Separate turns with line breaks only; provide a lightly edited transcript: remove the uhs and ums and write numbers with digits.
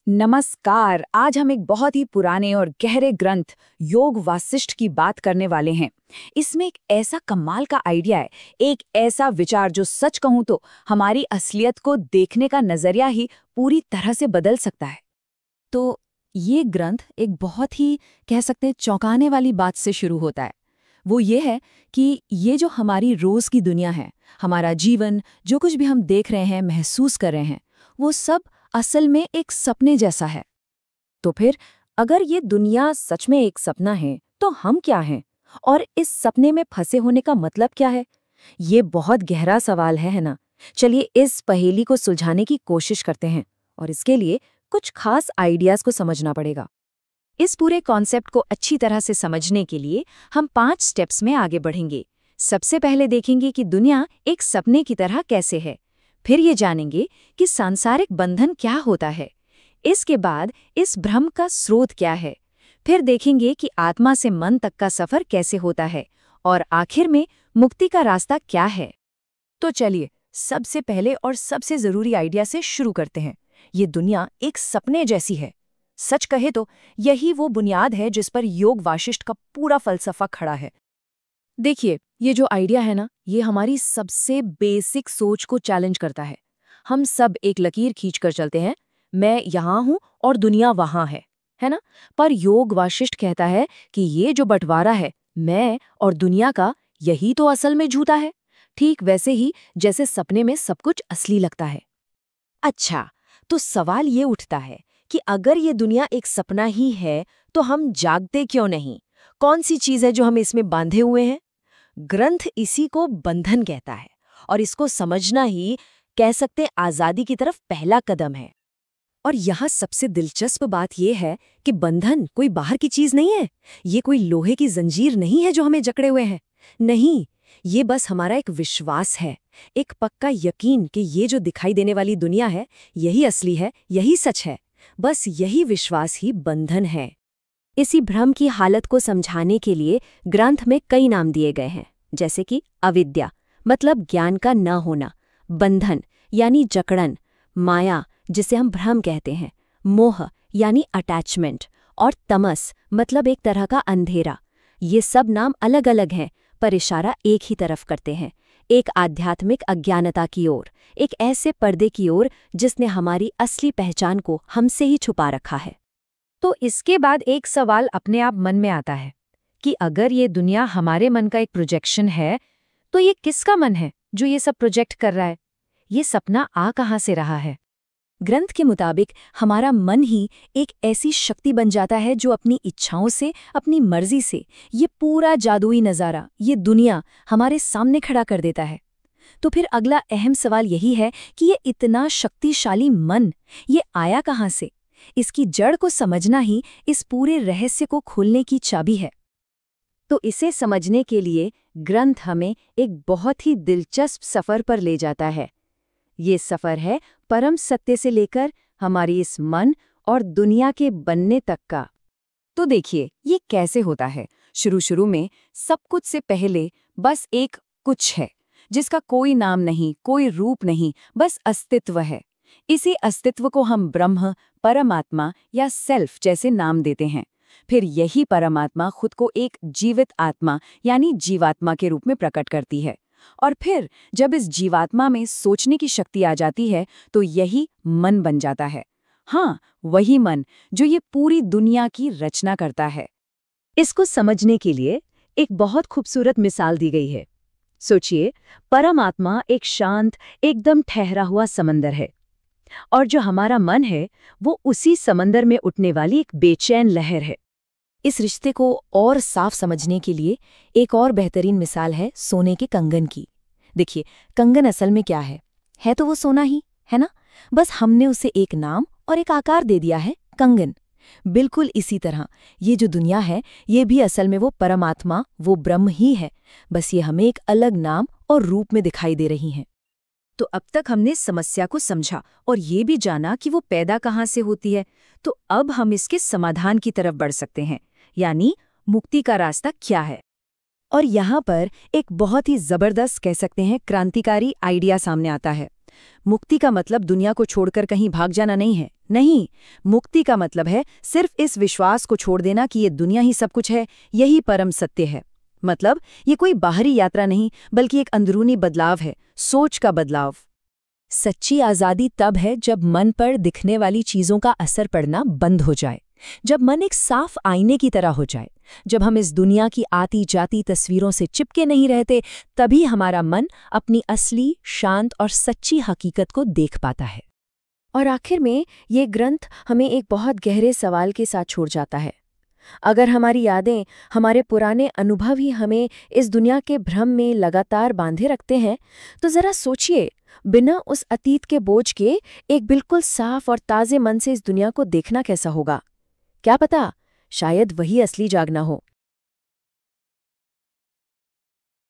नमस्कार। आज हम एक बहुत ही पुराने और गहरे ग्रंथ योग वासिष्ठ की बात करने वाले हैं। इसमें एक ऐसा कमाल का आइडिया है, एक ऐसा विचार जो सच कहूं तो हमारी असलियत को देखने का नजरिया ही पूरी तरह से बदल सकता है।
तो ये ग्रंथ एक बहुत ही कह सकते हैं चौंकाने वाली बात से शुरू होता है। वो ये है कि ये जो हमारी रोज की दुनिया है, हमारा जीवन, जो कुछ भी हम देख रहे हैं, महसूस कर रहे हैं, वो सब असल में एक सपने जैसा है। तो फिर अगर ये दुनिया सच में एक सपना है, तो हम क्या हैं? और इस सपने में फंसे होने का मतलब क्या है? ये बहुत गहरा सवाल है ना? चलिए इस पहेली को सुलझाने की कोशिश करते हैं, और इसके लिए कुछ खास आइडियाज को समझना पड़ेगा।
इस पूरे कॉन्सेप्ट को अच्छी तरह से समझने के लिए हम 5 स्टेप्स में आगे बढ़ेंगे। सबसे पहले देखेंगे कि दुनिया एक सपने की तरह कैसे है। फिर ये जानेंगे कि सांसारिक बंधन क्या होता है। इसके बाद इस भ्रम का स्रोत क्या है। फिर देखेंगे कि आत्मा से मन तक का सफर कैसे होता है, और आखिर में मुक्ति का रास्ता क्या है।
तो चलिए सबसे पहले और सबसे जरूरी आइडिया से शुरू करते हैं। ये दुनिया एक सपने जैसी है। सच कहे तो यही वो बुनियाद है जिस पर योग वाशिष्ठ का पूरा फलसफा खड़ा है। देखिए, ये जो आइडिया है ना, ये हमारी सबसे बेसिक सोच को चैलेंज करता है। हम सब एक लकीर खींचकर चलते हैं, मैं यहाँ हूँ और दुनिया वहाँ है ना? पर योग वाशिष्ठ कहता है कि ये जो बंटवारा है, मैं और दुनिया का, यही तो असल में झूठा है। ठीक वैसे ही जैसे सपने में सब कुछ असली लगता है। अच्छा, तो सवाल ये उठता है कि अगर ये दुनिया एक सपना ही है, तो हम जागते क्यों नहीं? कौन सी चीज है जो हम इसमें बांधे हुए हैं? ग्रंथ इसी को बंधन कहता है, और इसको समझना ही कह सकते हैं आजादी की तरफ पहला कदम है। और यहाँ सबसे दिलचस्प बात यह है कि बंधन कोई बाहर की चीज नहीं है। ये कोई लोहे की जंजीर नहीं है जो हमें जकड़े हुए हैं। नहीं, ये बस हमारा एक विश्वास है, एक पक्का यकीन कि ये जो दिखाई देने वाली दुनिया है, यही असली है, यही सच है। बस यही विश्वास ही बंधन है। इसी भ्रम की हालत को समझाने के लिए ग्रंथ में कई नाम दिए गए हैं, जैसे कि अविद्या मतलब ज्ञान का न होना, बंधन यानी जकड़न, माया जिसे हम भ्रम कहते हैं, मोह यानी अटैचमेंट, और तमस मतलब एक तरह का अंधेरा। ये सब नाम अलग अलग हैं, पर इशारा एक ही तरफ करते हैं, एक आध्यात्मिक अज्ञानता की ओर, एक ऐसे पर्दे की ओर जिसने हमारी असली पहचान को हमसे ही छुपा रखा है।
तो इसके बाद एक सवाल अपने आप मन में आता है कि अगर ये दुनिया हमारे मन का एक प्रोजेक्शन है, तो ये किसका मन है जो ये सब प्रोजेक्ट कर रहा है? ये सपना आ कहाँ से रहा है?
ग्रंथ के मुताबिक हमारा मन ही एक ऐसी शक्ति बन जाता है जो अपनी इच्छाओं से, अपनी मर्जी से ये पूरा जादुई नज़ारा, ये दुनिया हमारे सामने खड़ा कर देता है। तो फिर अगला अहम सवाल यही है कि ये इतना शक्तिशाली मन, ये आया कहाँ से? इसकी जड़ को समझना ही इस पूरे रहस्य को खोलने की चाबी है।
तो इसे समझने के लिए ग्रंथ हमें एक बहुत ही दिलचस्प सफर पर ले जाता है। ये सफर है परम सत्य से लेकर हमारी इस मन और दुनिया के बनने तक का। तो देखिए, ये कैसे होता है। शुरू में सब कुछ से पहले बस एक कुछ है, जिसका कोई नाम नहीं, कोई रूप नहीं, बस अस्तित्व है। इसी अस्तित्व को हम ब्रह्म, परमात्मा या सेल्फ जैसे नाम देते हैं। फिर यही परमात्मा खुद को एक जीवित आत्मा यानी जीवात्मा के रूप में प्रकट करती है। और फिर जब इस जीवात्मा में सोचने की शक्ति आ जाती है, तो यही मन बन जाता है। हाँ, वही मन जो ये पूरी दुनिया की रचना करता है। इसको समझने के लिए एक बहुत खूबसूरत मिसाल दी गई है। सोचिए, परमात्मा एक शांत, एकदम ठहरा हुआ समंदर है, और जो हमारा मन है वो उसी समंदर में उठने वाली एक बेचैन लहर है।
इस रिश्ते को और साफ समझने के लिए एक और बेहतरीन मिसाल है सोने के कंगन की। देखिए, कंगन असल में क्या है तो वो सोना ही है ना, बस हमने उसे एक नाम और एक आकार दे दिया है, कंगन। बिल्कुल इसी तरह ये जो दुनिया है, ये भी असल में वो परमात्मा, वो ब्रह्म ही है, बस ये हमें एक अलग नाम और रूप में दिखाई दे रही हैं।
तो अब तक हमने समस्या को समझा और ये भी जाना कि वो पैदा कहाँ से होती है। तो अब हम इसके समाधान की तरफ बढ़ सकते हैं, यानी मुक्ति का रास्ता क्या है।
और यहाँ पर एक बहुत ही जबरदस्त, कह सकते हैं क्रांतिकारी आइडिया सामने आता है।
मुक्ति का मतलब दुनिया को छोड़कर कहीं भाग जाना नहीं है। नहीं, मुक्ति का मतलब है सिर्फ इस विश्वास को छोड़ देना कि ये दुनिया ही सब कुछ है, यही परम सत्य है। मतलब ये कोई बाहरी यात्रा नहीं, बल्कि एक अंदरूनी बदलाव है, सोच का बदलाव।
सच्ची आज़ादी तब है जब मन पर दिखने वाली चीज़ों का असर पड़ना बंद हो जाए, जब मन एक साफ आईने की तरह हो जाए, जब हम इस दुनिया की आती जाती तस्वीरों से चिपके नहीं रहते, तभी हमारा मन अपनी असली, शांत और सच्ची हकीकत को देख पाता है।
और आखिर में ये ग्रंथ हमें एक बहुत गहरे सवाल के साथ छोड़ जाता है। अगर हमारी यादें, हमारे पुराने अनुभव ही हमें इस दुनिया के भ्रम में लगातार बांधे रखते हैं, तो जरा सोचिए, बिना उस अतीत के बोझ के एक बिल्कुल साफ और ताज़े मन से इस दुनिया को देखना कैसा होगा? क्या पता, शायद वही असली जागना हो।